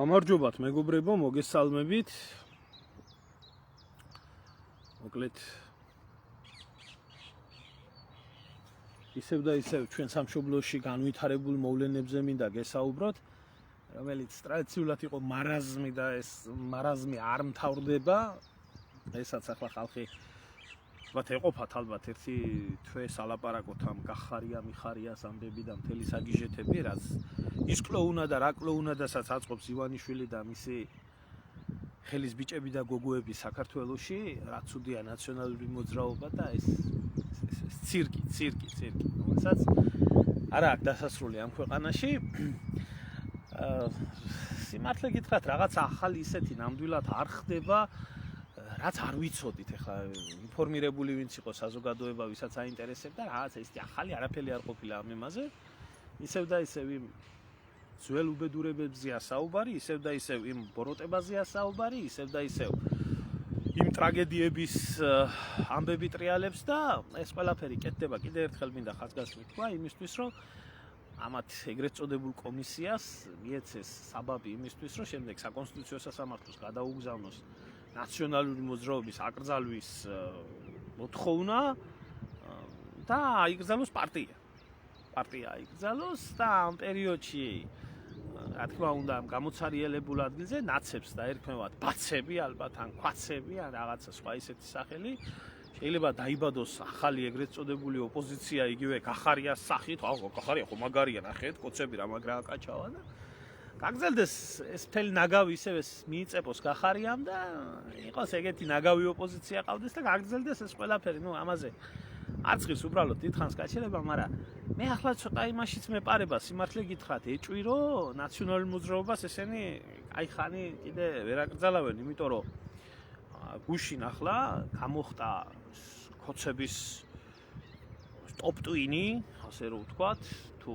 გამარჯობათ მეგობრებო, მოგესალმებით. მოკლედ ისევ და ისევ ჩვენ სამშობლოში განვითარებულ მოვლენებზე მინდა გესაუბროთ, რომელიც ტრადიციულად იყო მარაზმი და ეს მარაზმი არ მთავრდება. ესაც ახლა ხალხი ვთქვათ ეყოფათ ალბათ ერთი თვე სალაპარაკოთ ამ გახარია, მიხარიას ამბები და მთელი საგიჟეთები, რაც ის კლოუნა და რა კლოუნადასაც აწყობს ივანიშვილი და მისი ხელის ბიჭები და გოგოები საქართველოში, რაც უდია ნაციონალური მოძრაობა და ეს ცირკი, რომელსაც არა აქვს დასასრული ამ ქვეყანაში. სიმართლე გითხრათ, რაღაც ახალი ისეთი ნამდვილად არ ხდება, რაც არ ვიცოდით. ეხლა ინფორმირებული ვინც იყო საზოგადოება, ვისაც აინტერესებდა, რაღაც ეს ახალი არაფერი არ ყოფილა ამ ემაზე. ისევ და ისევ იმ ძველ უბედურებებზეა საუბარი, ისევ და ისევ იმ ბოროტებაზეა საუბარი, ისევ და ისევ იმ ტრაგედიების ამბები ტრიალებს და ეს ყველაფერი კეთდება. კიდევ ერთხელ მინდა ხაზგასმით თქვა იმისთვის, რომ ამათ ეგრეთ წოდებულ კომისიას მიეცეს საბაბი იმისთვის, რომ შემდეგ საკონსტიტუციო სასამართლოს გადაუგზავნოს ნაციონალური მოძრაობის აკრძალვის მოთხოვნა და აიგზავნოს პარტია აიგზავნოს და ამ პერიოდში რა თქმა უნდა ამ გამოცარიელებულ ადგილზე ნაცებს დაერქმევათ ბაცები ალბათ ან ქვაცები ან რაღაცა სხვა ისეთი სახელი. შეიძლება დაიბადოს ახალი ეგრეთ წოდებული ოპოზიცია იგივე გახარიას სახით. გახარია ხო მაგარია, ნახეთ კოცები რა მაგრა აკაჩავა და გაგრძელდეს ეს მთელი ნაგავი ისევ ეს მიიწეპოს გახარიამ და იყოს ეგეთი ნაგავი ოპოზიცია ყავდეს და გაგრძელდეს ეს ყველაფერი. ამაზე არცღის უბრალოდ დიდხანს გაჩერება, მაგრამ მე ახლა ცოტა იმაშიც მეპარება, სიმართლე გითხრათ, ეჭვირო ნაციონალურ მოძრაობას ესენი აი ხანი კიდე ვერ აკრძალავენ, იმიტომ რომ გუშინ ახლა გამოხდა კოცების ტოპ-ტვინი, ასე რომ ვთქვათ, თუ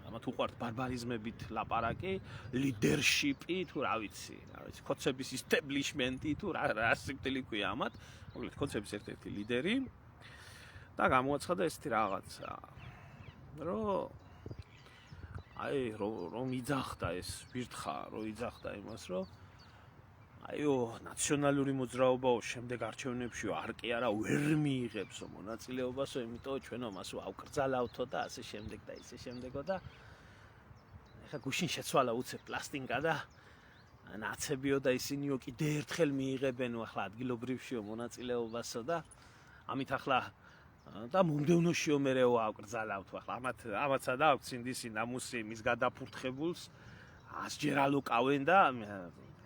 ამათ უყვართ ბარბარიზმებით ლაპარაკი, ლიდერშიპი, თუ რა ვიცი, კოცების ისტაბლიშმენტი, თუ რა სიკვდილი ქვია ამათ, მოკლედ კოცების ერთ-ერთი ლიდერი და გამოაცხადა ესეთი რაღაცა, რომ იძახდა ეს ვირთხა, რომ იძახდა იმას, რომ ნაციონალური მოძრაობაო შემდეგ არჩევნებში არ კი არა ვერ მიიღებსო მონაწილეობასო, იმიტომ ჩვენო მასო ავკრძალავთო და ასე შემდეგ და ისე შემდეგო და ეხლა გუშინ შეცვალა უცებ პლასტინკა და ნაცებიო და ისინიო კიდე ერთხელ მიიღებენო ახლა ადგილობრივშიო მონაწილეობასო და ამით ახლა და მომდევნოშიო მერეო ავკრძალავთო. ახლა ამაცა და აქვს ინდისი ნამუსი მის გადაფურთხებულს ასჯერ ალოკავენ და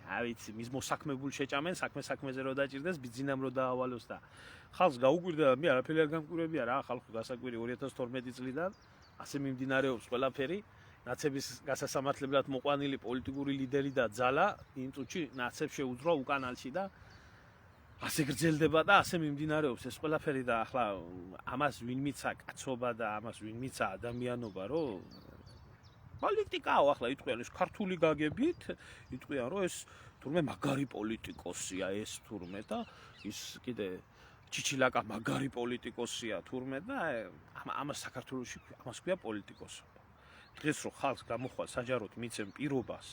ავიცი მის მოსაქმებულ შეჭამენ, საქმეზე რო დაჭირდეს, ბიძინამ რო დაავალოს და ხალხს გაუკვირდა, მე არაფერი არ გამკვირებია რა, ხალხი გასაკვირი 2012 წლიდან ასე მიმდინარეობს ყველაფერი. ნაცების გასასამართლებლად მოყვანილი პოლიტიკური ლიდერი და ძალა იმ წუთში ნაცებს შეუძრა უკანალში და ასე გრძელდება და ასე მიმდინარეობს ეს ყველაფერი და ახლა ამას ვინ მიცა კაცობა და ამას ვინ მიცა ადამიანობა, რომ პოლიტიკაო ახლა იტყვიან ეს ქართული გაგებით, იტყვიან რომ ეს თურმე მაგარი პოლიტიკოსია ეს თურმე და ის კიდე ჩიჩილაკა მაგარი პოლიტიკოსია თურმე და ამას საქართველოში ამას ქვია პოლიტიკოსობა. დღეს რომ ხალხს გამოხვალ საჯაროდ მიცემ პირობას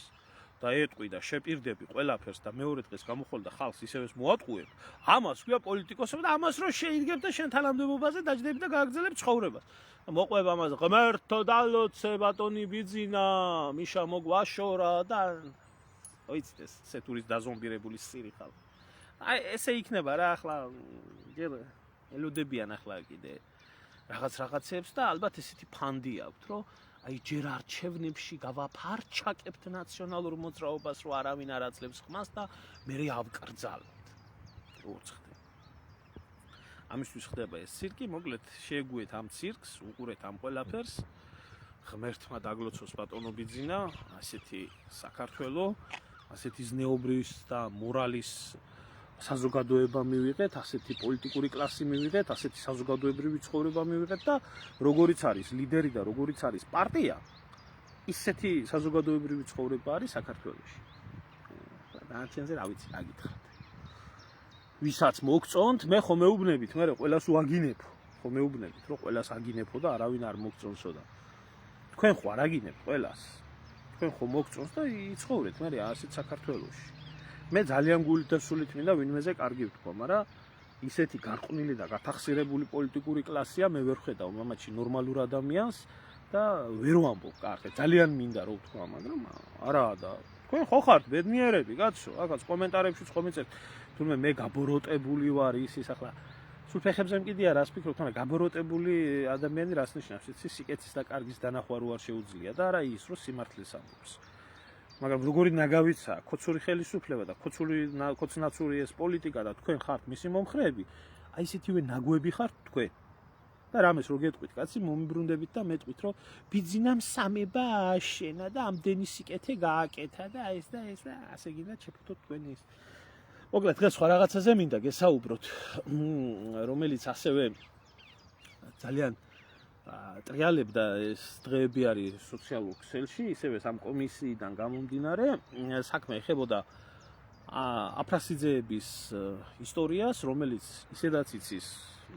და ეტყვი და შეპირდები ყველაფერს და მეორე დღეს გამოხვალ და ხალხს ისევ ეს მოატყუებ, ამას ქვია პოლიტიკოსობა და ამას რომ შეიდგებ და შენ თანამდებობაზე დაჯდები და გააგრძელებ ცხოვრებას. მოყვება ამაზე ღმერთო დალოცე ბატონი ბიძინა მიშა მოგვაშორა და ვიცით ეს სეტურის დაზომბირებული სირი ხალხი. აი ესე იქნება რა ახლა ჯერ ელოდებიან ახლა კიდე რაღაცებს და ალბათ ესეთი ფანდი აქვთ, რომ აი ჯერ არჩევნებში გავაფარჩაკებთ ნაციონალურ მოძრაობას, რომ არავინ არ აძლევს ხმას და მერე ავკრძალოთ. ამისთვის ხდება ეს ცირკი, მოკლედ შეეგუეთ ამ ცირკს, უყურეთ ამ ყველაფერს. ღმერთმა დაგლოცოს ბატონო ბიძინა, ასეთი საქართველო, ასეთი ზნეობრივის და მორალის საზოგადოება მივიღეთ, ასეთი პოლიტიკური კლასი მივიღეთ, ასეთი საზოგადოებრივი ცხოვრება მივიღეთ და როგორიც არის ლიდერი და როგორიც არის პარტია, ისეთი საზოგადოებრივი ცხოვრება არის საქართველოში. დანარჩენზე რა ვიცი, რა გითხრათ. ვისაც მოგწონთ, მე ხო მეუბნებით, მე ყველას უაგინებო. ხო მეუბნებით, რომ ყველას აგინებო და არავინ არ მოგწონსო და თქვენ ხო არ აგინებთ ყველას. თქვენ ხომ მოგწონს და იცხოვრეთ მე ასეთ საქართველოში. მე ძალიან გულით და სულით მინდა ვინმეზე კარგი ვთქვა, მაგრამ ისეთი გარყვნილი და გათახსირებული პოლიტიკური კლასია მე ვერ ხედავ მამაჩი ნორმალურ ადამიანს და ვერ ვამბობ კარგად. ძალიან მინდა რომ ვთქვა, მაგრამ არაა და თქვენ ხო ხართ ბედნიერები, კაცო, აკაც კომენტარებში ხომ იცით თუმცა მე გაბოროტებული ვარ ის ახლა სულ ფეხებზე მკიდია რას ფიქრობ, თორემ გაბოროტებული ადამიანი რას ნიშნავს, იცი სიკეთის და კარგის დანახვა რო არ შეუძლია და არა ის რომ სიმართლეს ამბობს. მაგრამ როგორი ნაგავიცა, ქოცური ხელისუფლება და ქოცნაცური ეს პოლიტიკა და თქვენ ხართ მისი მომხრეები, აი ისეთივე ნაგვები ხართ თქვენ. და რამეს რო გეტყვით, კაცი, მომიბრუნდებით და მეტყვით, რომ ბიძინამ სამება ააშენა და ამდენი სიკეთე გააკეთა და ეს და ასე გინდა შეფუთოთ თქვენი ის. მოკლედ დღეს სხვა რაღაცაზე მინდა გესაუბროთ, რომელიც ასევე ძალიან ტრიალებდა ეს დღეები არის სოციალურ ქსელში, ისევე სამ კომისიიდან გამომდინარე, საქმე ეხებოდა აფრასიძეების ისტორიას, რომელიც ისედაც იცის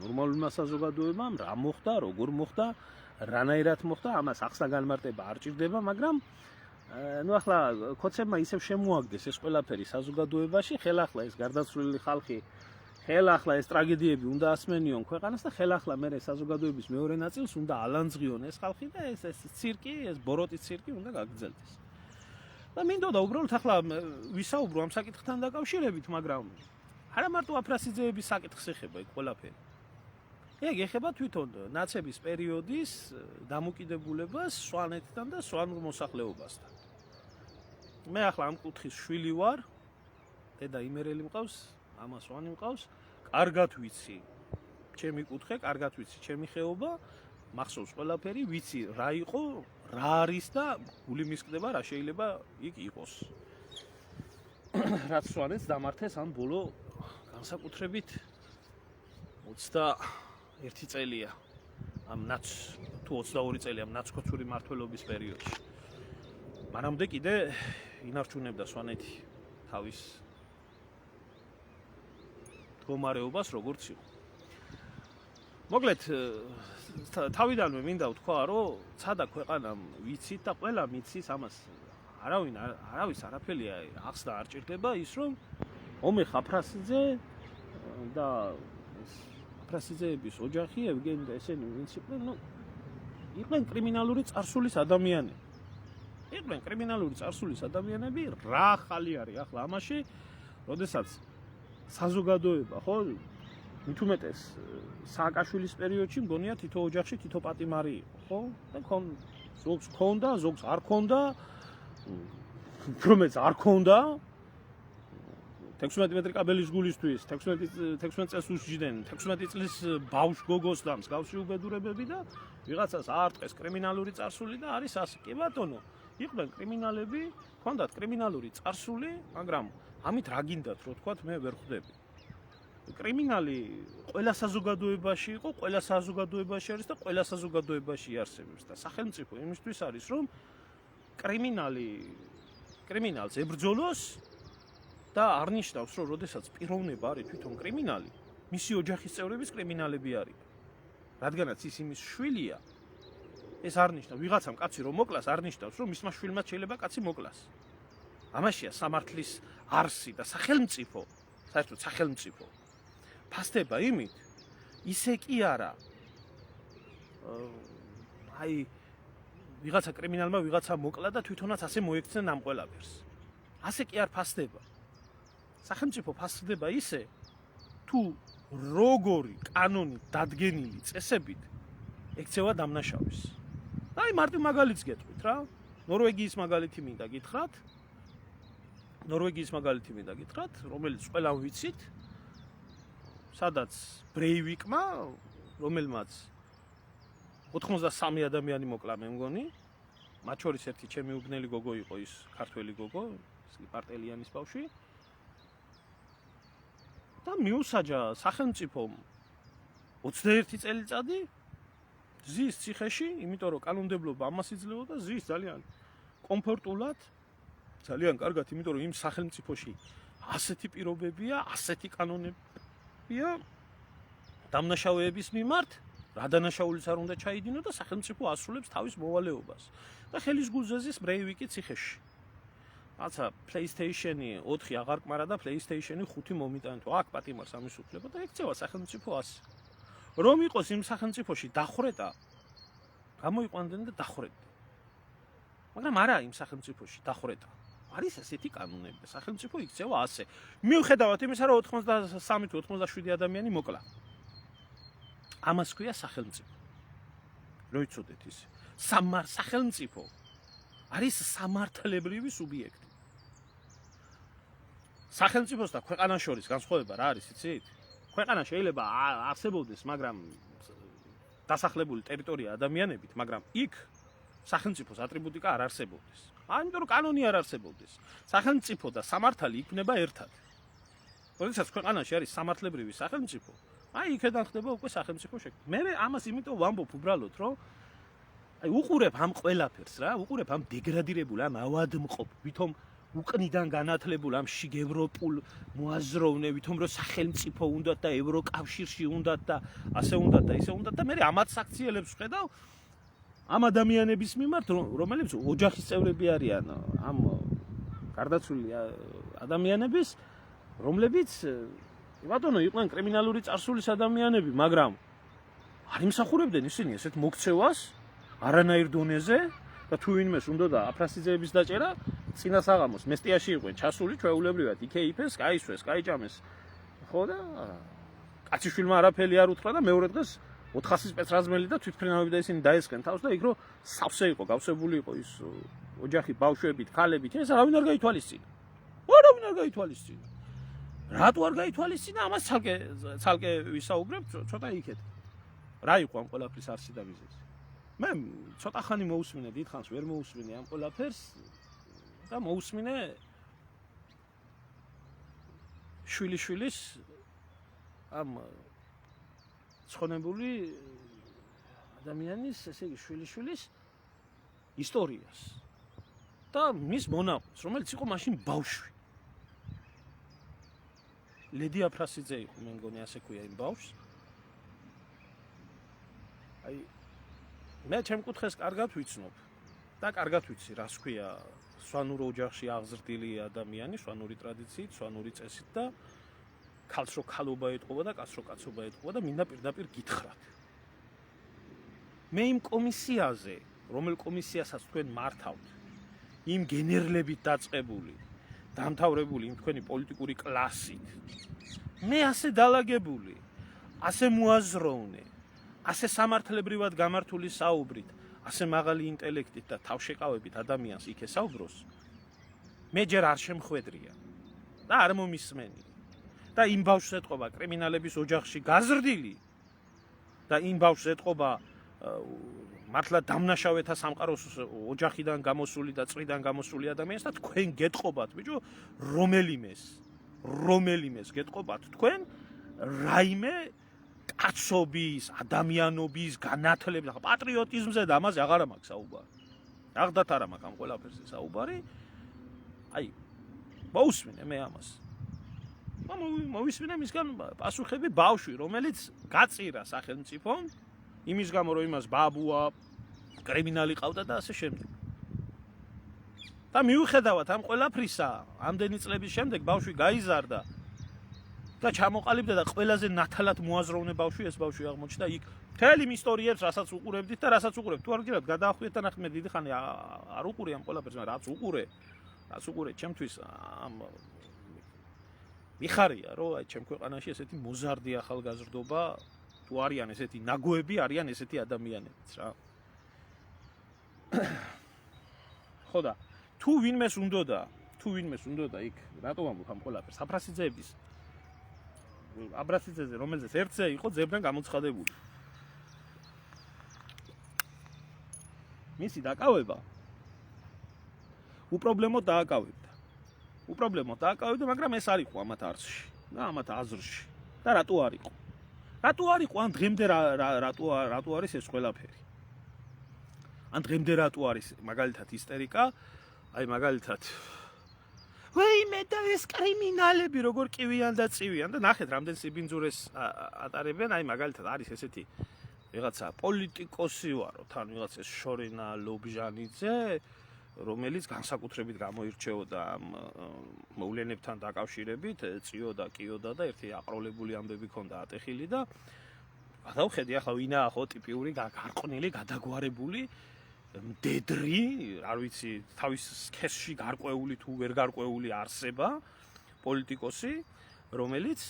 ნორმალურმა საზოგადოებამ, რა მოხდა, როგორ მოხდა, რანაირად მოხდა, ამას ახსნა განმარტება არ ჭირდება, მაგრამ ну ახლა ქოცებმა ისევ შემოაგდეს ეს ყველაფერი საზოგადოებაში, ხელახლა ეს გარდაცვლილი ხალხი, ხელახლა ეს ტრაგედიები უნდა ასმენიონ ქვეყანას და ხელახლა მე საზოგადოების მეორე ნაწილს უნდა ალანძღიონ ეს ხალხი და ეს ცირკი, ეს ბოროტის ცირკი უნდა გაგრძელდეს. და მინდოდა უბრალოდ ახლა ვისაუბრო ამ საკითხთან დაკავშირებით, მაგრამ არა მარტო აფრასიძეების საკითხს ეხება ეგ ყველაფერი. ეგ ეხება თვითონ ნაცების პერიოდის დამოკიდებულებას სვანეთთან და სვანურ მოსახლეობასთან. მე ახლა ამ კუთხის შვილი ვარ, დედა იმერელი მყავს, მამა სვანი მყავს, კარგად ვიცი ჩემი კუთხე, კარგად ვიცი ჩემი ხეობა, მახსოვს ყველაფერი, ვიცი რა იყო, რა არის და გული მისკდება რა შეიძლება იქ იყოს. რაც სვანეთს დამართეს ამ ბოლო განსაკუთრებით 21 წელია ამ ნაც თუ 22 წელი ამ ნაცქოცური მმართველობის პერიოდში. მანამდე კიდე ინარჩუნებდა სვანეთი თავის მდგომარეობას როგორც იყო. მოკლედ თავიდანვე მინდა ვთქვა, რომ ცადა ქვეყანამ ვიცით და ყველა მიცის ამას არავის არაფერი ახსნა არ ჭირდება ის რომ ომეხ აფრასიძე და აფრასიძეების ოჯახი ევგენი და ესენი ვინც იყვნენ, იყვნენ კრიმინალური წარსულის ადამიანები. იყვნენ კრიმინალური წარსულის ადამიანები, რა ახალი არის ახლა ამაში, როდესაც საზოგადოება, ხო, მით უმეტეს სააკაშვილის პერიოდში მგონია თითო ოჯახში თითო პატიმარი იყო, ხო? და ზოგს ქონდა, ზოგს არ ქონდა, რომელიც არ ქონდა 16 მეტრი კაბელის გულისთვის 16 წელს უსჯდენ 16 წლის ბავშვ გოგოს და მსგავსი უბედურებები და ვიღაცას აარტყეს კრიმინალური წარსული და არის ასე. კი ბატონო, იყვნენ კრიმინალები, ჰქონდათ კრიმინალური წარსული, მაგრამ ამით რა გინდათ რო თქვათ მე ვერ ხვდები. კრიმინალი ყველა საზოგადოებაში იყო, ყველა საზოგადოებაში არის და ყველა საზოგადოებაში იარსებებს და სახელმწიფო იმისთვის არის რომ კრიმინალს ებრძოლოს და არ ნიშნავს რომ როდესაც პიროვნება არის თვითონ კრიმინალი, მისი ოჯახის წევრების კრიმინალები არის. რადგანაც ის იმის შვილია, ეს არ ნიშნავს ვიღაცამ კაცი რომ მოკლას, არ ნიშნავს რომ მისმა შვილმა შეიძლება კაცი მოკლას. ამაშია სამართლის არსი და სახელმწიფო, საერთოდ სახელმწიფო ფასდება იმით, ისე კი არა. აი ვიღაცა კრიმინალმა ვიღაცა მოკლა და თვითონაც ასე მოექცნენ ამ ყველაფერს. ასე კი არ ფასდება. სახელმწიფო ფასდება ისე, თუ როგორი კანონით დადგენილი წესებით ექცევა დამნაშავის. აი მარტივ მაგალითს გეტყვით რა. ნორვეგიის მაგალითი მინდა გითხრათ, რომელიც ყველამ ვიცით, სადაც ბრეივიკმა, რომელმაც 83 ადამიანი მოკლა მე მგონი, მათ შორის ერთი ჩემი უბნელი გოგო იყო, ის ქართველი გოგო, ის პარტელიანის ბავშვი. და მიუსაჯა სახელმწიფომ 21 წელიწადი ზის ციხეში, იმიტომ რომ კანონმდებლობა ამას იძლეოდა, ზის ძალიან კომფორტულად, ძალიან კარგად, იმიტომ რომ იმ სახელმწიფოში ასეთი პირობებია, ასეთი კანონებია დამნაშავეების მიმართ, რა დანაშაულიც არ უნდა ჩაიდინო და სახელმწიფო ასრულებს თავის მოვალეობას. და ხელის გულზეზის ბრეივიკი ციხეში. რაცა PlayStation-ი 4 აღარ კმარა და PlayStation-ი 5 მომიტანტო. აქ პატიმარს ამის უფლება და ექცევა სახელმწიფო ასე. რომ იყოს იმ სახელმწიფოში დახვრეტა, გამოიყვანდნენ და დახვრეტდნენ. მაგრამ არა იმ სახელმწიფოში დახვრეტა. არის ასეთი კანონები და სახელმწიფო იქცევა ასე. მიუხედავად იმისა, რომ 83 თუ 87 ადამიანი მოკლა. ამას ქვია სახელმწიფო. რო იცოდეთ ის. სახელმწიფო არის სამართლებრივი სუბიექტი. სახელმწიფოს და ქვეყანას შორის განსხვავება რა არის, იცით? ქვეყანა შეიძლება არსებობდეს, მაგრამ დასახლებული ტერიტორია ადამიანებით, მაგრამ იქ სახელმწიფოს ატრიბუტიკა არ არსებობდეს. ამიტომ რომ კანონი არ არსებობდეს. სახელმწიფო და სამართალი იქნება ერთად. როდესაც ქვეყანაში არის სამართლებრივი სახელმწიფო, აი იქიდან ხდება უკვე სახელმწიფო შექმნა. მე ამას იმიტომ ვამბობ უბრალოდ, რომ აი უყურებ ამ ყველაფერს რა, უყურებ ამ დეგრადირებულ, ამ ავადმყოფ, ვითომ უკნიდან განათლებულ ამ შიგ ევროპულ მოაზროვნე, ვითომ რომ სახელმწიფო უნდათ და ევროკავშირში უნდათ და ასე უნდათ და ისე უნდათ და მე ამათ საქციელებს ვხედავ ამ ადამიანების მიმართ, რომლებიც ოჯახის წევრები არიან, ამ გარდაცვლილი ადამიანების, რომლებიც ბატონო იყვნენ კრიმინალური წარსულის ადამიანები, მაგრამ არ იმსახურებდნენ ისინი ესეთ მოქცევას არანაირ დონეზე და თუ ვინმეს უნდა და აფრასიძეების დაჭერა წინა საღამოს მესტიაში იყვნენ ჩასული ჩვეულებრივად იქეიფეს, გაისვეს, გაიჭამეს. ხო და კაციშვილმა არაფერი არ უთხრა და მეორე დღეს 400 სპეცრაზმელი და თვითმფრინავები და ისინი დაესხნენ თავს და იქ რო სავსე იყო, გავსებული იყო ის ოჯახი ბავშვებით, ქალებით, ეს არავინ არ გაითვალისწინა. არავინ არ გაითვალისწინა. რატო არ გაითვალისწინა? ამას ცალკე ვისაუბრებ, ცოტა იქეთ. რა იყო ამ ყველაფრის არსი და მიზეზი? მე ცოტა ხანი მოусმინე, დიდხანს ვერ მოусმინე ამ ყველაფერს და მოусმინე შვილიშვილის ამ ცხონებული ადამიანის, ესე იგი შვილიშვილის ისტორიას და მის მონაყვრს, რომელიც იყო მაშინ ბავშვი. ლედი აფრასიძე იყო, მე მგონი ასე ქვია იმ ბავშვს. აი მე ჩემ კუთხეს კარგად ვიცნობ და კარგად ვიცი რას ქვია სვანურ ოჯახში აღზრდილი ადამიანი, სვანური ტრადიციით, სვანური წესით და ქალს რო ქალობა ეტყობა და კაცს რო კაცობა ეტყობა და მინდა პირდაპირ გითხრათ. მე იმ კომისიაზე, რომელ კომისიასაც თქვენ მართავთ, იმ გენერლებით დაწყებული, დამთავრებული იმ თქვენი პოლიტიკური კლასით, მე ასე დალაგებული, ასე მოაზროვნე, ასე სამართლებრივად გამართული საუბრით, ასე მაღალი ინტელექტით და თავშეყავებით ადამიანს იქ ესაუბროს, მე ჯერ არ შემხვედრია და არ მომისმენი. და იმ ბავშვს ეტყობა კრიმინალების ოჯახში გაზრდილი და იმ ბავშვს ეტყობა მართლა დამნაშავეთა სამყაროს ოჯახიდან გამოსული და წრიდან გამოსული ადამიანს და თქვენ გეტყობათ, ბიჭო, რომელიმეს გეტყობათ თქვენ რაიმე კაცობის, ადამიანობის, განათლების, პატრიოტიზმზე და ამაზე აღარ მაქვს საუბარი. აღდათ არა მაქვს ამ ყველაფერზე საუბარი. აი, მოусმინე მე ამას. მოვისმინე მისგან პასუხები ბავშვი, რომელიც გაწირა სახელმწიფომ, იმის გამო რომ იმას ბაბუა, კრიმინალი ყავდა და ასე შემდეგ. და მიუხედავად ამ ყველაფრისა, ამდენი წლების შემდეგ ბავშვი გაიზარდა და ჩამოყალიბდა და ყველაზე ნათლად მოაზროვნე ბავშვი ეს ბავშვი აღმოჩნდა იქ. მთელი იმ ისტორიებს, რასაც უყურებდით და რასაც უყურებთ, თუ არ გიჟღერთ, გადაახვიეთ და ნახეთ, მე დიდი ხანი არ უყურე ამ ყველაფერს, მაგრამ რაც უყურე, ჩემთვის ამ მიხარია, რომ აი ჩემ ქვეყანაში ესეთი მოზარდი ახალგაზრდობა, თუ არიან ესეთი ნაგოები, არიან ესეთი ადამიანებიც რა. ხო და თუ ვინმეს უნდოდა იქ, რატო ვამბობ ამ ყველაფერს? აფრასიძეების აბრასიძეზე, რომელზეც ერთზე იყო ძებნან გამოცხადებული. მისი დაკავება უპრობლემოდ დააკავებდა, მაგრამ ეს არ იყო ამათ არსში და ამათ აზრში. და რატო არ იყო? რატო არ იყო? ან დღემდე რატო არის ეს ყველაფერი? ან დღემდე რატო არის მაგალითად ისტერიკა? აი მაგალითად ვეიმე და ეს კრიმინალები როგორ კივიან და წივიან და ნახეთ რამდენ სიბინძურეს ატარებენ, აი მაგალითად არის ესეთი ვიღაცა პოლიტიკოსი ვარო, თან ვიღაცა შორინა ლობჟანიძე, რომელიც განსაკუთრებით გამოირჩეოდა ამ მოვლენებთან დაკავშირებით, წიოდა, კიოდა და ერთი აყროლებული ამბები ჰქონდა ატეხილი და გადავხედი ახლა ვინაა ხო ტიპიური გარყვნილი, გადაგვარებული მდედრი, არ ვიცი, თავის სქესში გარკვეული თუ ვერ გარკვეული არსება, პოლიტიკოსი, რომელიც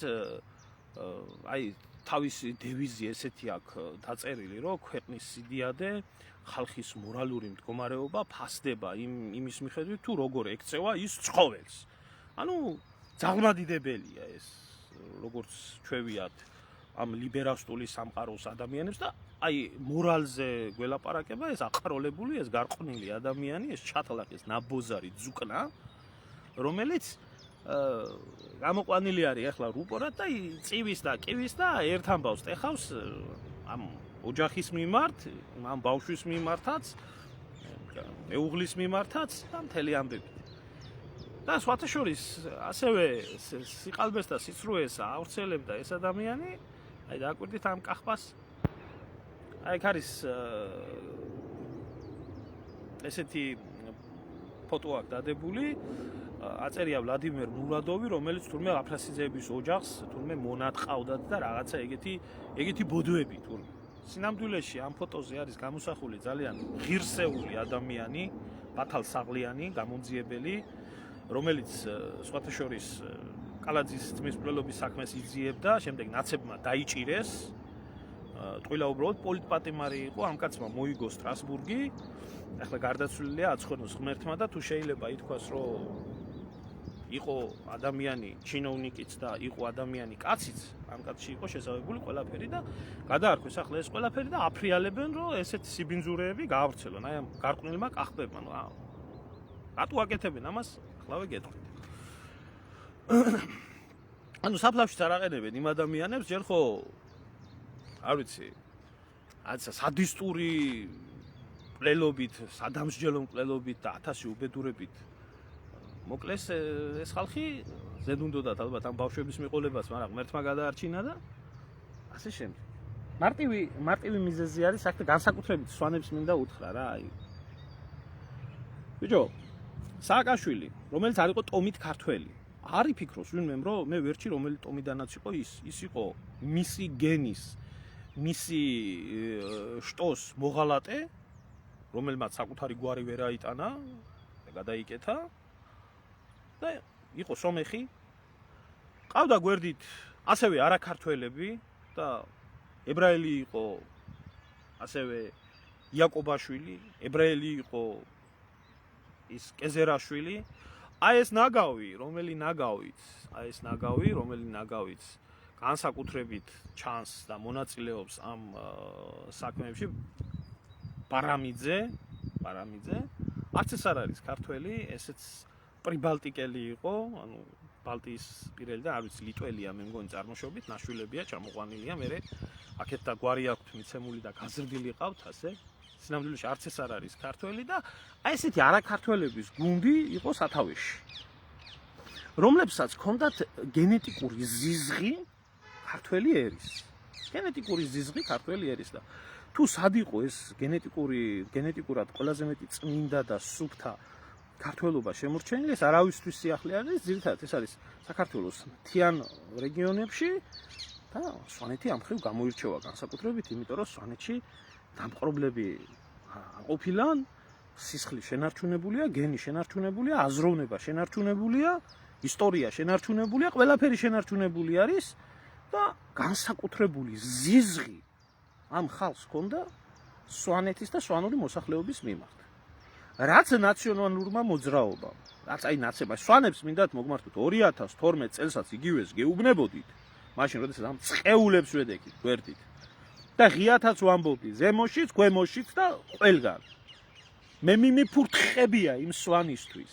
აი თავისი დევიზი ესეთი აქვს დაწერილი, რომ ქვეყნის სიდიადე, ხალხის მორალური მდგომარეობა ფასდება იმის მიხედვით, თუ როგორ ექცევა ის ცხოველს. ანუ ძალმადიდებელია ეს, როგორც ჩვევიათ ამ ლიბერალისტული სამყაროს ადამიანებს და აი მორალზე გველაპარაკება ეს აყროლებული, ეს გარყვნილი ადამიანი, ეს ჩათლაკის ნაბოზარი ძუკნა, რომელიც გამოყვანილი არის ახლა რუპორად და წივის და კივის და ერთ ამბავს ტეხავს ამ ოჯახის მიმართ, ამ ბავშვის მიმართაც, მეუღლის მიმართაც და მთელი ამბები. და სხვათა შორის ასევე სიყალბეს და სიცრუეს ავრცელებდა ეს ადამიანი, აი დააკვირდით ამ კახბას. აი აქ არის ესეთი ფოტო აქვს დადებული, აწერია ვლადიმერ მურადოვი, რომელიც თურმე აფრასიძეების ოჯახს თურმე მონატყავდათ და რაღაცა ეგეთი ბოდვები თურმე. სინამდვილეში ამ ფოტოზე არის გამოსახული ძალიან ღირსეული ადამიანი, ბათალსაღლიანი, გამომძიებელი, რომელიც სხვათა შორის კალაძის ძმის მკვლელობის საქმეს იძიებდა, შემდეგ ნაცებმა დაიჭირეს. ტყუილა უბრალოდ პოლიტპატიმარი იყო, ამ კაცმა მოიგო სტრასბურგი. ახლა გარდაცვლილია აცხონოს ღმერთმა და თუ შეიძლება ითქვას, რომ იყო ადამიანი ჩინოვნიკიც და იყო ადამიანი კაციც, ამ კაცში იყო შესავებული ყველაფერი და გადაარქვეს ახლა ეს ყველაფერი და აფრიალებენ, რომ ესეთ სიბინძურეები გაავრცელონ. აი ამ გარყვნილმა კახბებმა, რატო აკეთებენ ამას? ახლა ვეგეთქვით. ანუ საფლავშიც არ აყენებენ იმ ადამიანებს, ჯერ ხო არ ვიცი, აცა სადისტური მკვლელობით, სადამსჯელო მკვლელობით და 1000 უბედურებით მოკლეს ეს ხალხი ზედუნდოდათ ალბათ ამ ბავშვების მიყოლებას, მაგრამ ღმერთმა გადაარჩინა და ასე შემდეგ. მარტივი მიზეზი არის აქ და განსაკუთრებით სვანებს მინდა უთხრა რა, აი. ბიჭო, სააკაშვილი, რომელიც არ იყო ტომით ქართველი, არ იფიქროს ვინმემ, რომ მე ვერჩი რომელი ტომიდანაც იყო ის იყო მისი გენის, მისი შტოს მოღალატე, რომელმაც საკუთარი გვარი ვერ აიტანა და გადაიკეთა და იყო სომეხი. ყავდა გვერდით ასევე არაქართველები და ებრაელი იყო ასევე იაკობაშვილი, ებრაელი იყო ის კეზერაშვილი. აი ეს ნაგავი, რომელი ნაგავიც განსაკუთრებით ჩანს და მონაწილეობს ამ საქმეებში პარამიძე, არც ეს არ არის ქართველი, ესეც პრიბალტიკელი იყო, ანუ ბალტიის პირელი და არ ვიცი ლიტველია მე მგონი წარმოშობით, ნაშვილებია, ჩამოყვანილია, მე აქეთ და გვარი აქვთ მიცემული და გაზრდილი ყავთ ასე. სინამდვილეში არც ეს არ არის ქართველი და აი ესეთი არაქართველების გუნდი იყო სათავეში. რომლებსაც ჰქონდათ გენეტიკური ზიზღი ქართველი ერის და თუ სად იყო ეს გენეტიკურად ყველაზე მეტი წმინდა და სუფთა ქართველობა შემორჩენილი, ეს არავისთვის სიახლე არის, ძირითადად ეს არის საქართველოს მთიან რეგიონებში და სვანეთი ამ ხრივ გამოირჩევა განსაკუთრებით, იმიტომ რომ სვანეთში დამპყრობლები ყოფილან, სისხლი შენარჩუნებულია, გენი შენარჩუნებულია, აზროვნება შენარჩუნებულია, ისტორია შენარჩუნებულია, ყველაფერი შენარჩუნებული არის და განსაკუთრებული ზიზღი ამ ხალხს ჰქონდა სვანეთის და სვანური მოსახლეობის მიმართ. რაც ნაციონალურმა მოძრაობამ, რაც აი ნაცებმა სვანებს მინდათ მოგმართოთ 2012 წელსაც იგივეს გეუბნებოდით, მაშინ როდესაც ამ წყეულებს ვედექით გვერდით და ღიათაც ვამბობდი ზემოშიც, ქვემოშიც და ყველგან. მე მიმიფურთხებია იმ სვანისთვის,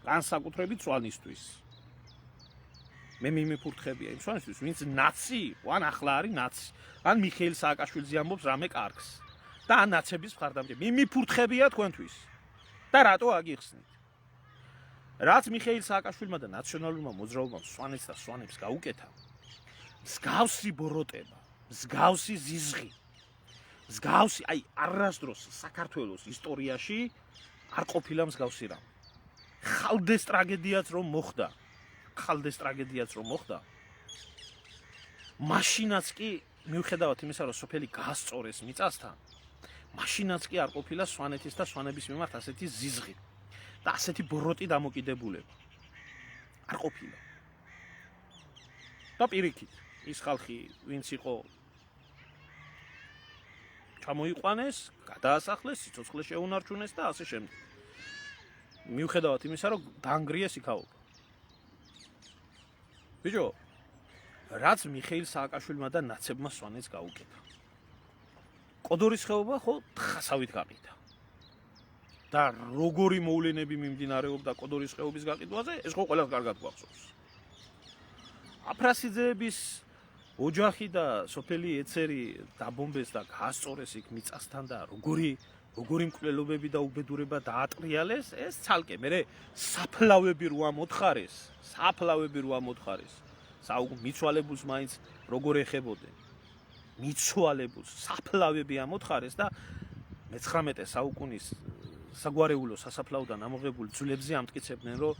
განსაკუთრებით სვანისთვის. ვინც ნაცი, ან ახლა არის ნაცი. ან მიხეილ სააკაშვილიძე ამბობს რამე კარგს. და ან ნაცების მხარდამჭერი. მიმიფურთხებია თქვენთვის. და რატო აგიხსნით? რაც მიხეილ სააკაშვილმა და ნაციონალურმა მოძრაობამ სვანეთს და სვანებს გაუკეთა, მსგავსი ბოროტება, მსგავსი ზიზღი, მსგავსი, აი არასდროს საქართველოს ისტორიაში არ ყოფილა მსგავსი რამ. ხალდეს ტრაგედიაც რომ მოხდა, მაშინაც კი მიუხედავად იმისა, რომ სოფელი გაასწორეს მიწასთან, მაშინაც კი არ ყოფილა სვანეთის და სვანების მიმართ ასეთი ზიზღი და ასეთი ბოროტი დამოკიდებულება. არ ყოფილა. და პირიქით, ის ხალხი, ვინც იყო ჩამოიყვანეს, გადაასახლეს, სიცოცხლე შეუნარჩუნეს და ასე შემდეგ. მიუხედავად იმისა, რომ დაანგრიეს იქაობა. ბიჭო, რაც მიხეილ სააკაშვილმა და ნაცებმა სვანეთს გაუკეთა. კოდორის ხეობა ხო თხასავით გაყიდა. და როგორი მოვლენები მიმდინარეობდა კოდორის ხეობის გაყიდვაზე, ეს ხო ყველას კარგად გვახსოვს. აფრასიძეების ოჯახი და სოფელი ეცერი დაბომბეს და გაასწორეს იქ მიწასთან და როგორი მკვლელობები და უბედურება დაატრიალეს, ეს ცალკე. მერე საფლავები რო ამოთხარეს, მიცვალებულს მაინც როგორ ეხებოდნენ. მიცვალებულს საფლავები ამოთხარეს და მე-19 საუკუნის საგვარეულო სასაფლაოდან ამოღებულ ძვლებზე ამტკიცებდნენ, რომ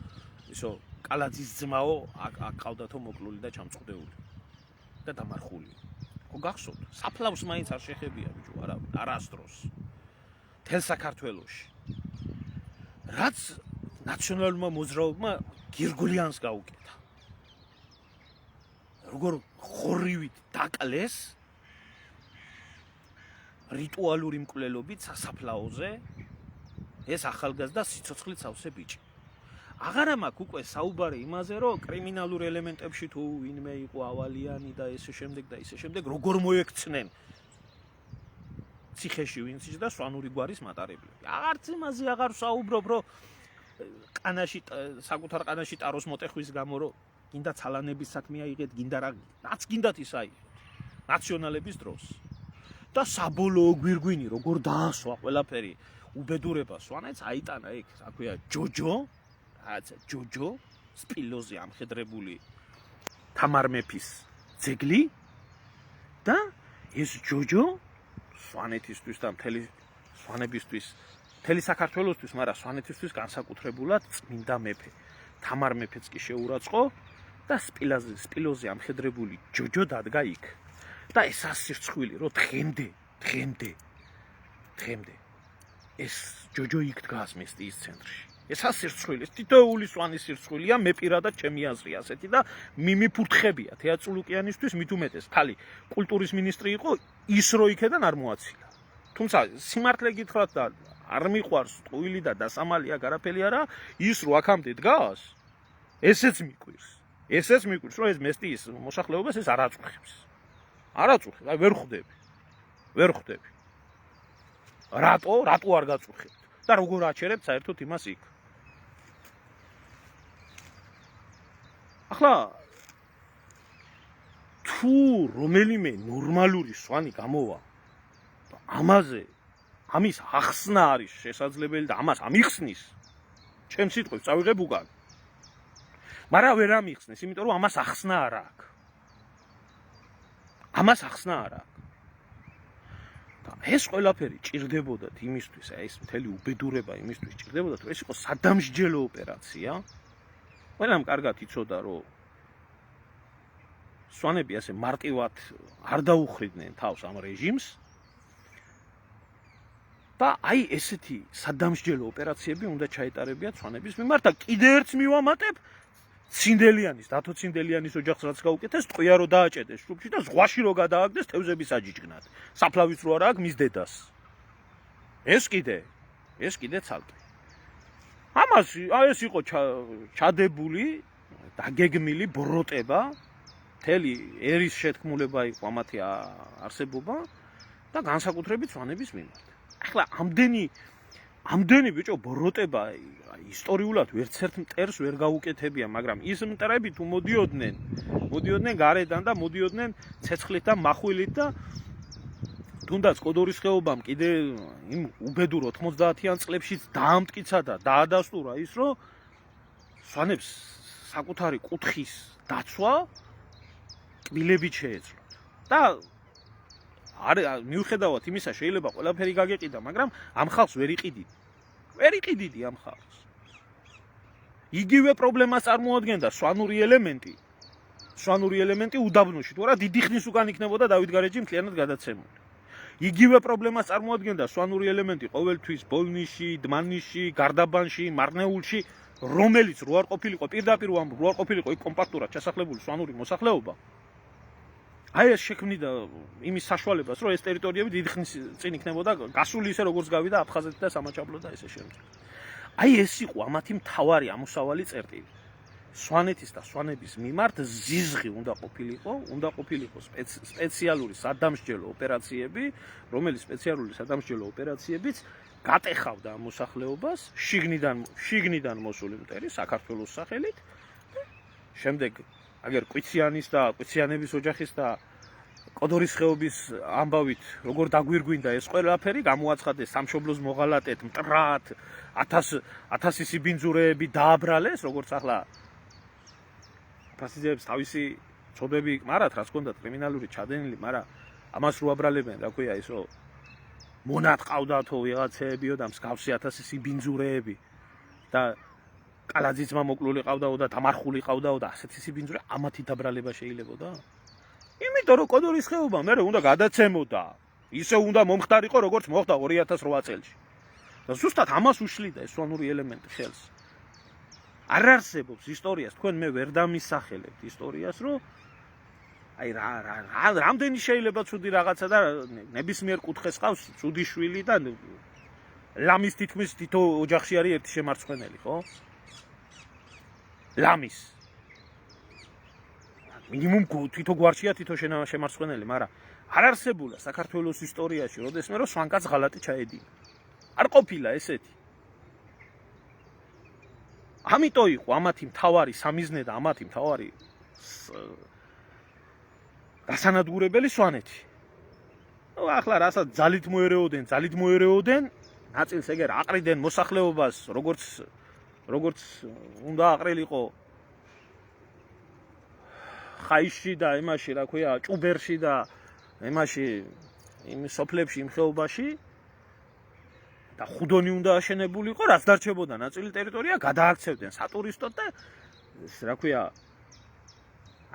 ისო კალაძის ძმაო აქ ყავდათო მოკლული და ჩამწყვდეული და დამარხული. ხო გახსოვთ? საფლავს მაინც არ შეხებია ბიჭო, არავინ, არასდროს. თელ საქართველოში. რაც ნაციონალურმა მოძრაობმა გირგულიანს გაუკეთა. როგორ ხორივით დაკლეს რიტუალური მკვლელობით სასაფლაოზე ეს ახალგაზრდა სიცოცხლით სავსე ბიჭი. აღარა მაქვს უკვე საუბარი იმაზე, რომ კრიმინალურ ელემენტებში თუ ვინმე იყო ავალიანი და ესე შემდეგ, როგორ მოექცნენ ციხეში ვინც და სვანური გვარის მატარებლები. აღარც იმაზე აღარ საუბრობ, რომ საკუთარ ყანაში ტაროს მოტეხვის გამო, რომ გინდა ცალანების საქმე აიღეთ, გინდა რაც გინდათ ის აიღეთ. ნაციონალების დროს. და საბოლოო გვირგვინი როგორ დაასვა ყველაფერი უბედურება სვანეთს აიტანა იქ, რა ქვია, ჯოჯო, სპილოზე ამხედრებული თამარ მეფის ძეგლი და ეს ჯოჯო სვანეთისთვის და მთელი საქართველოსთვის, მაგრამ სვანეთისთვის განსაკუთრებულად წმინდა მეფე თამარ მეფეც კი შეურაცხყო და სპილოზე ამხედრებული ჯოჯო დადგა იქ. და ეს ასირცხვილი, რომ დღემდე ეს ჯოჯო იქ დგას მესტიის ცენტრში. ეს ასირცხვილი, ეს თითოეული სვანის სირცხვილია, მე პირადად ჩემი აზრი ასეთი და მიმიფურთხებია თეატრულუკიანისთვის, მით უმეტეს ქალი კულტურის მინისტრი იყო, ის რო იქედან არ მოაცილა. თუმცა სიმართლე გითხრათ და არ მიყვარს ტყუილი და დასამალი აქ არაფერი არა, ის რო აქამდე დგას, ესეც მიყვირს, რომ ეს მესტიის მოსახლეობას ეს არ აწუხებს. აი ვერ ხვდები. რატო არ გაწუხებთ? და როგორ აჩერებთ საერთოდ იმას იქ? ახლა თუ რომელიმე ნორმალური სვანი გამოვა და ამის ახსნა არის შესაძლებელი და ამას ამიხსნის, ჩემს სიტყვებს წავიღებ უკან. მაგრამ ვერ ამიხსნეს, იმიტომ რომ ამას ახსნა არ აქვს. და ეს ყველაფერი ჭირდებოდათ იმისთვის, ეს მთელი უბედურება იმისთვის ჭირდებოდათ, რომ ეს იყო სადამსჯელო ოპერაცია. ყველამ კარგად იცოდა, რომ სვანები ასე მარტივად არ დაუხრიდნენ თავს ამ რეჟიმს და აი ესეთი სადამსჯელო ოპერაციები უნდა ჩაეტარებიათ სვანების მიმართ და კიდე ერთს მივამატებ დათო ცინდელიანის ოჯახს რაც გაუკეთეს, ტყვია რო დააჭედეს შუბში და ზღვაში რო გადააგდეს თევზების აჯიჯგნად. საფლავიც რო არ აქვს მის დედას. ეს კიდე ცალკე. ამას ეს იყო ჩადებული, დაგეგმილი ბოროტება, მთელი ერის შეთქმულება იყო ამათი არსებობა და განსაკუთრებით სვანების მიმართ. ახლა ამდენი ბიჭო ბოროტება ისტორიულად ვერცერთ მტერს ვერ გაუკეთებია, მაგრამ ის მტრები თუ მოდიოდნენ გარედან და მოდიოდნენ ცეცხლით და מחვილით და თუნდაც კოდორის ხეობამ კიდე იმ უბედურ 90-იან წლებშიც დაამტკიცა და დაადასტურა ის, რომ სვანებს საკუთარი კუთხის დაცვა კბილებით შეეძლოთ. და მიუხედავად იმისა შეიძლება ყველაფერი გაგეყიდა, მაგრამ ამ ხალხს ვერ იყიდიდი ამ ხალხს. იგივე პრობლემას წარმოადგენდა სვანური ელემენტი უდაბნოში, თუ არა დიდი ხნის უკან იქნებოდა დავით გარეჯი მთლიანად გადაცემული. იგივე პრობლემას წარმოადგენდა სვანური ელემენტი ყოველთვის ბოლნიში, დმანისში, გარდაბანში, მარნეულში, რომელიც რო არ ყოფილიყო პირდაპირ რო არ ყოფილიყო იქ კომპაქტურად ჩასახლებული სვანური მოსახლეობა. აი ეს შექმნიდა იმის საშუალებას, რომ ეს ტერიტორიები დიდი ხნის წინ იქნებოდა გასული ისე როგორც გავიდა აფხაზეთი და სამაჩაბლო და ესე შემდეგ. აი ეს იყო ამათი მთავარი ამოსავალი წერტილი. სვანეთის და სვანების მიმართ ზიზღი უნდა ყოფილიყო სპეციალური სადამსჯელო ოპერაციები, რომელიც სპეციალური სადამსჯელო ოპერაციებიც გატეხავდა ამ მოსახლეობას შიგნიდან მოსული მტერი საქართველოს სახელით. შემდეგ აგერ კვიციანის და კვიციანების ოჯახის და კოდორის ხეობის ამბავით როგორ დაგვირგვინდა ეს ყველაფერი, გამოაცხადეს სამშობლოს მოღალატედ, მტრად, 1000 სიბინძურეები დააბრალეს, როგორც ახლა ფასიზებს თავისი წოდები მარათ, რაც ჰქონდათ კრიმინალური ჩადენილი, მაგრამ ამას რო აბრალებენ, რა ქვია ისო მონატყავდათო ვიღაცეებიო და მსგავსი 1000 სიბინძურეები და კალაძიცმა მოკლული ყავდაო და დამარხული ყავდაო და ასეთი სიბინძურე ამათი დაბრალება შეიძლებოდა? იმიტომ რომ კოდორის ხეობა მე უნდა გადაცემოდა. ისე უნდა მომხდარიყო, როგორც მოხდა 2008 წელს. და ზუსტად ამას უშლიდა ეს სვანური ელემენტი ხელს. არ არსებობს ისტორიას, თქვენ მე ვერ დამისახელებთ ისტორიას, რომ აი რამდენი შეიძლება ცუდი რაღაცა და ნებისმიერ კუთხეს ყავს ცუდი შვილი და ლამის თითქმის თითო ოჯახში არის ერთი შემარცხვენელი, ხო? ლამის მინიმუმ თითო გვარშია თითო შემარცხვენელი, მაგრამ არ არსებულა საქართველოს ისტორიაში, როდესმე რომ სვანკაც ღალატი ჩაედინა. არ ყოფილა ესეთი. ამიტომ იყო ამათი მთავარი სამიზნე და ამათი მთავარი გასანადგურებელი სვანეთი. ახლა რასაც ძალით მოერეოდენ, ნაწილს ეგერ აყრიდენ მოსახლეობას, როგორც უნდა აყრილიყო ხაისში და იმაში, რა ქვია, ჭუბერში და იმაში, იმ სოფლებში, იმ ხეობაში და ხუდონი უნდა აშენებულიყო, რაც დარჩებოდა ნაწილი ტერიტორია გადააქცევდნენ სატურისტოდ და რა ქვია,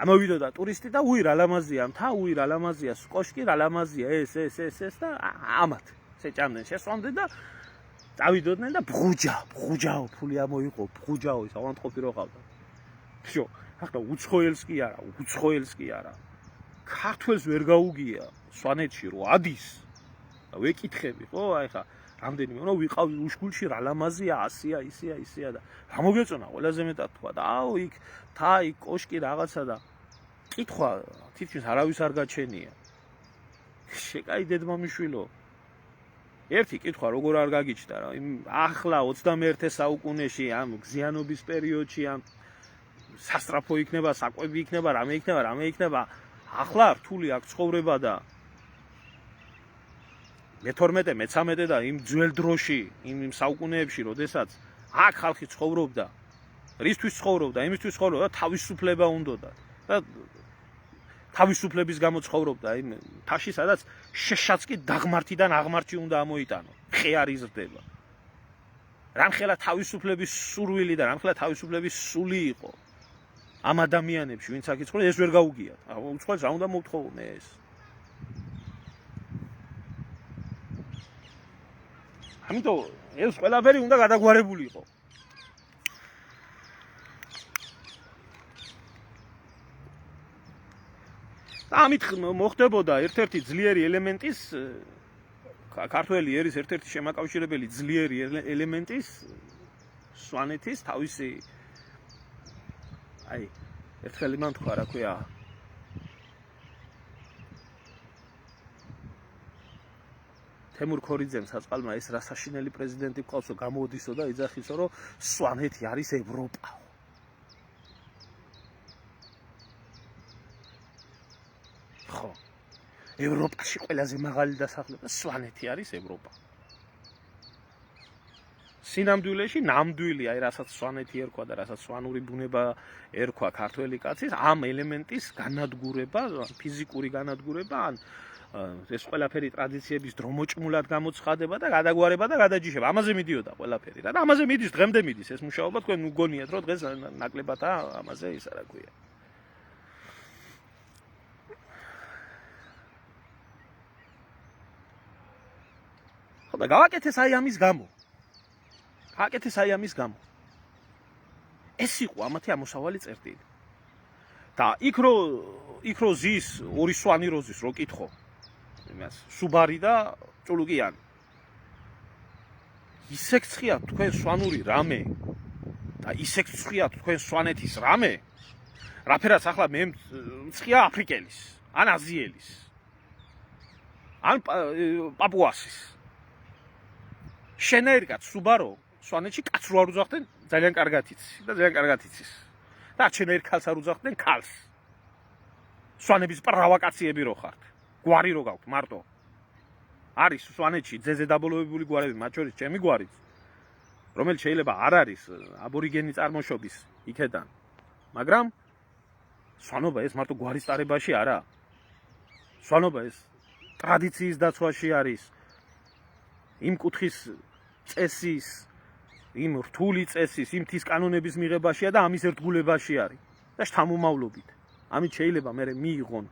ამოვიდოდა ტურისტი და უი რა ლამაზია მთა, უი რა ლამაზია კოშკი, რა ლამაზია ეს და ამათ შეჭამდნენ, შესვამდნენ და წავიდოდნენ და ბღუჯაო ფული ამოიყო, ბღუჯაო ის ავანტყოფი რო ყავდა. всё, ახლა უცხოელს კი არა. ქართველს ვერ გაუგია სვანეთში რო ადის და ვეკითხები, ხო, აი ხა რამდენიმე რომ ვიყავი უშგულში რა ლამაზია, ასია, ისია და რა მოგეწონა ყველაზე მეტად თქვა და აუ იქ იქ კოშკი რაღაცა და კითხვა თითქმის არავის არ გაჩენია. შეკაი დედმამიშვილო. ერთი კითხვა როგორ არ გაგიჩნდა რა, ახლა 21 საუკუნეში ამ გზიანობის პერიოდში ამ სასტრაფო იქნება, საკვები იქნება, რამე იქნება. ახლა რთული აქ ცხოვრება და მე-12 და იმ ძველ დროში, იმ საუკუნეებში, როდესაც აქ ხალხი ცხოვრობდა, რისთვის ცხოვრობდა, იმისთვის ცხოვრობდა, თავისუფლება უნდოდა და თავისუფლების გამო ცხოვრობდა იმ თაში, სადაც შეშაც კი დაღმართიდან აღმართში უნდა ამოიტანო. ხე არ იზრდება. რამხელა თავისუფლების სურვილი და რამხელა თავისუფლების სული იყო. ამ ადამიანებში, ვინც აქ იცხოვრა, ეს ვერ გაუგიათ. უცხოელს რა უნდა მოვთხოვონ ეს? ამიტომ ეს ყველაფერი უნდა გადაგვარებულიყო. ამით მოხდებოდა ერთ-ერთი ძლიერი ელემენტის ქართველი ერის ერთ-ერთი შემაკავშირებელი ძლიერი ელემენტის სვანეთის თავისი აი ერთხელ იმან თქვა რა ქვია თემურ ქორიძემ საწყალმა ეს რა საშინელი პრეზიდენტი ყავსო გამოდისო და იძახისო რომ სვანეთი არის ევროპა. ხო ევროპაში ყველაზე მაღალი დასახლება სვანეთი არის ევროპა. სინამდვილეში ნამდვილი აი რასაც სვანეთი ერქვა და რასაც სვანური ბუნება ერქვა ქართველი კაცის ამ ელემენტის განადგურება, ფიზიკური განადგურება ან ეს ყველაფერი ტრადიციების დრომოჭმულად გამოცხადება და გადაგვარება და გადაჯიშება. ამაზე მიდიოდა ყველაფერი. და ამაზე მიდის, დღემდე მიდის ეს მუშაობა, თქვენ უგონიათ, რომ დღეს ნაკლებადაა ამაზე ისა რა ქვია. ხო და გავაკეთეს აი ამის გამო. ეს იყო ამათი ამოსავალი წერტილი. და იქ რო ზის ორი სვანი როზის რო კითხო იმას სუბარი და ჭულუკიანი ისე გცხიათ თქვენ სვანური რამე და ისე გცხიათ თქვენ სვანეთის რამე რაფერაც ახლა მე მცხია აფრიკელის ან აზიელის ან პაპუასის შენერგად სუბარო სვანეთში კაცს რო არ უძახდნენ ძალიან კარგად იცის და შენერ ქალს არ უძახდნენ ქალს სვანების პრავოკაციები რო ხართ გვარი რო გაქვთ მარტო არის სვანეთში ძეზე დაბოლოებული გვარები მათ შორის ჩემი გვარიც რომელიც შეიძლება არ არის აბორიგენი წარმოშობის იქედან მაგრამ სვანობა ეს მარტო გვარის ტარებაში არა სვანობა ეს ტრადიციის დაცვაში არის იმ კუთხის წესის იმ რთული წესის იმ თის კანონების მიღებაშია და ამის ერთგულებაში არის და შთამომავლობით ამით შეიძლება მე მიიღონ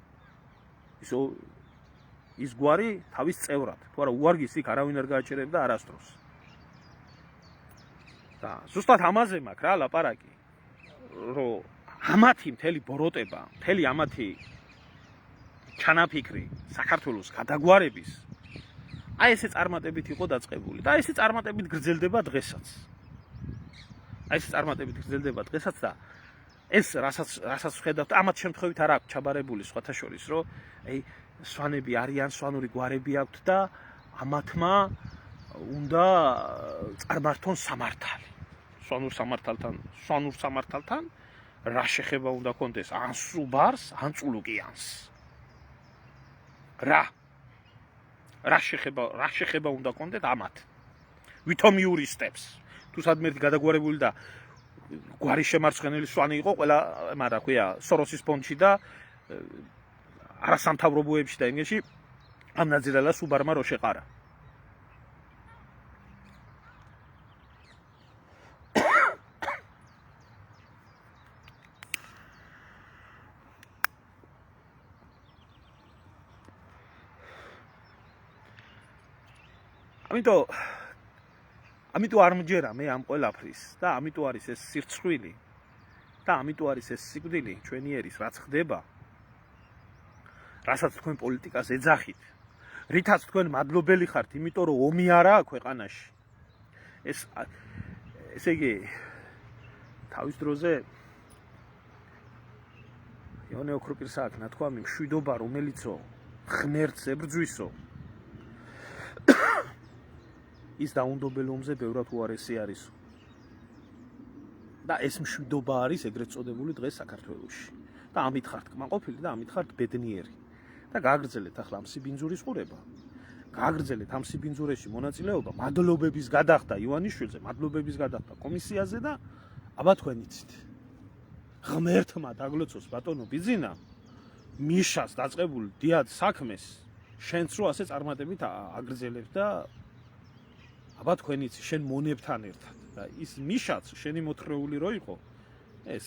ის გვარი თავის წევრად თუ არა უარგის იქ არავინ არ გააჩერებდა არასდროს და ზუსტად ამაზე მაქვს რა ლაპარაკი რომ ამათი მთელი ბოროტება მთელი ამათი ჩანაფიქრი საქართველოს გადაგვარების აი ესე წარმატებით იყო დაწყებული და ესე წარმატებით გრძელდება დღესაც და ეს რასაც ვხედავთ ამათ შემთხვევით არ აქვს ჩაბარებული სხვათა შორის რომ აი სვანები არიან სვანური გვარები აქვთ და ამათმა უნდა წარმართონ სამართალი სვანურ სამართალთან რა შეხება უნდა კონდეს ან სუბარს ან ჭულუკიანს რა შეხება უნდა კონდეთ ამათ ვითომ იურისტებს თუ სადმე ერთი გადაგვარებული და გვარის შემარცხენელი სვანი იყო ყველა რა ქვია სოროსის ფონდში და არასამთავრობოებში და იმაში ამ ნაძრალა სუბარმა რო შეყარა ამიტომ არ მჯერა მე ამ ყველაფრის და ამიტომ არის ეს სირცხვილი და ამიტომ არის ეს სიკვდილი ჩვენი ერის რაც ხდება რასაც თქვენ პოლიტიკას ეძახით რითაც თქვენ მადლობელი ხართ იმიტომ რომ ომი არაა ქვეყანაში ესე იგი თავის დროზე იონე ოქროპირსა აქ ნათქვამი მშვიდობა რომელიცო ღმერთს ებრძვისო ის დაუნდობელ ომზე ბევრად უარესი არის და ეს მშვიდობა არის ეგრეთ წოდებული დღეს საქართველოში და ამით ხართ კმაყოფილი და ამით ხართ ბედნიერი და გააგრძელეთ ახლა ამ სიბინძურის ყურება გააგრძელეთ ამ სიბინძურეში მონაწილეობა მადლობების გადახდა ივანიშვილზე მადლობების გადახდა კომისიაზე და აბა თქვენ იცით ღმერთმა დაგლოცოს ბატონო ბიძინა მიშას დაწყებული დიად საქმეს შენც რო ასე წარმატებით აგრძელებ და აბა თქვენ იცი შენ მონებთან ერთად და ის მიშაც შენი მოთხრეული რო იყო ეს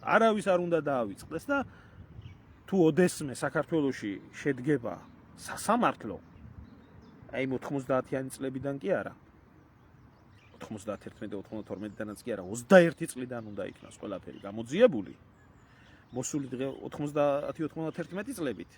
არავის არ უნდა დაავიწყდეს და თუ ოდესმე საქართველოში შედგება სასამართლო აი 90-იანი წლებიდან კი არა 91-92-დანაც კი არა 21 წლიდან უნდა იქნას ყველაფერი გამოძიებული მოსული დღე 90-91 წლებით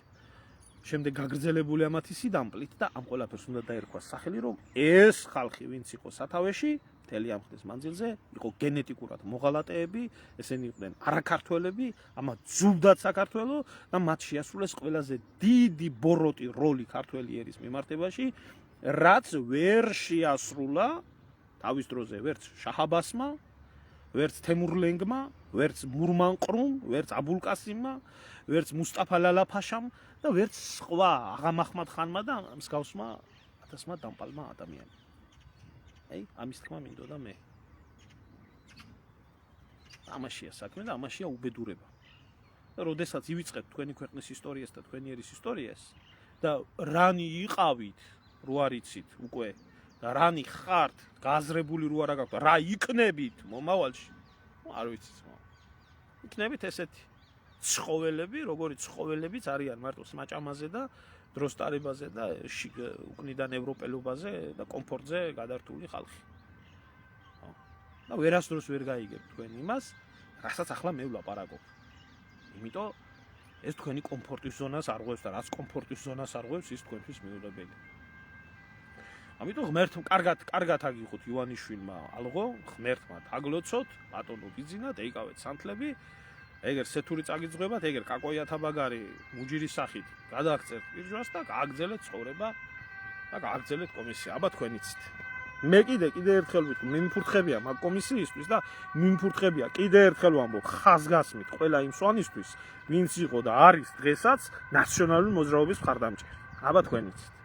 შემდეგ გაგრძელებული ამათი სიდამპლით და ამ ყველაფერს უნდა დაერქვას სახელი რომ ეს ხალხი ვინც იყო სათავეში მთელი ამ ხნის მანძილზე იყო გენეტიკურად მოღალატეები ესენი იყვნენ არაქართველები ამათ ძუბდათ საქართველო და მათ შეასრულეს ყველაზე დიდი ბოროტი როლი ქართველი ერის მიმართებაში რაც ვერ შეასრულა თავის დროზე ვერც შაჰ-აბასმა ვერც თემურლენგმა ვერც მურმანყრუმ ვერც აბულკასიმმა ვერც მუსტაფა ლალა-ფაშამ და ვერც სხვა აღა მაჰმად ხანმა და მსგავსმა ათასმა დამპალმა ადამიანმა. აი, ამის თქმა მინდოდა მე. ამაშია საქმე და ამაშია უბედურება. და როდესაც ივიწყებთ თქვენი ქვეყნის ისტორიას და თქვენი ერის ისტორიას და რანი იყავით, რო არ იცით უკვე და რანი ხართ, გაზრებული რო არა გაქვთ, რა იქნებით მომავალში, არ ვიცით. იქნებით ესეთი ცხოველები, როგორიც ცხოველებიც არიან მარტო სმაჭამაზე და დროს ტარებაზე და უკნიდან ევროპელობაზე და კომფორტზე გადართული ხალხი. და ვერასდროს ვერ გაიგებ თქვენ იმას, რასაც ახლა მე ვლაპარაკობ. იმიტომ ეს თქვენი კომფორტის ზონას არღვევს და რაც კომფორტის ზონას არღვევს, ის თქვენთვის მიუღებელი. ამიტომ ღმერთმა კარგად აგიხოთ ივანიშვილმა ალღო, ღმერთმა თაგლოცოთ, ბატონო ბიძინათ, ეიკავეთ სანთლები. ეგერ სეთური წაგიძღვებათ, ეგერ კაკოიათა ბაგარი მუჯირის სახით გადააგწერთ პირჟვას და გააგრძელეთ ცხოვრება და გააგრძელეთ კომისია. აბა თქვენ იცით. მე კიდე ერთხელ ვიტყვი, მიმფურთხებია მაგ კომისიისთვის და მიმფურთხებია კიდე ერთხელ ვამბობ, ხაზგასმით ყველა იმ სვანისთვის, ვინც იყო და არის დღესაც ნაციონალური მოძრაობის მხარდამჭერი. აბა თქვენ იცით.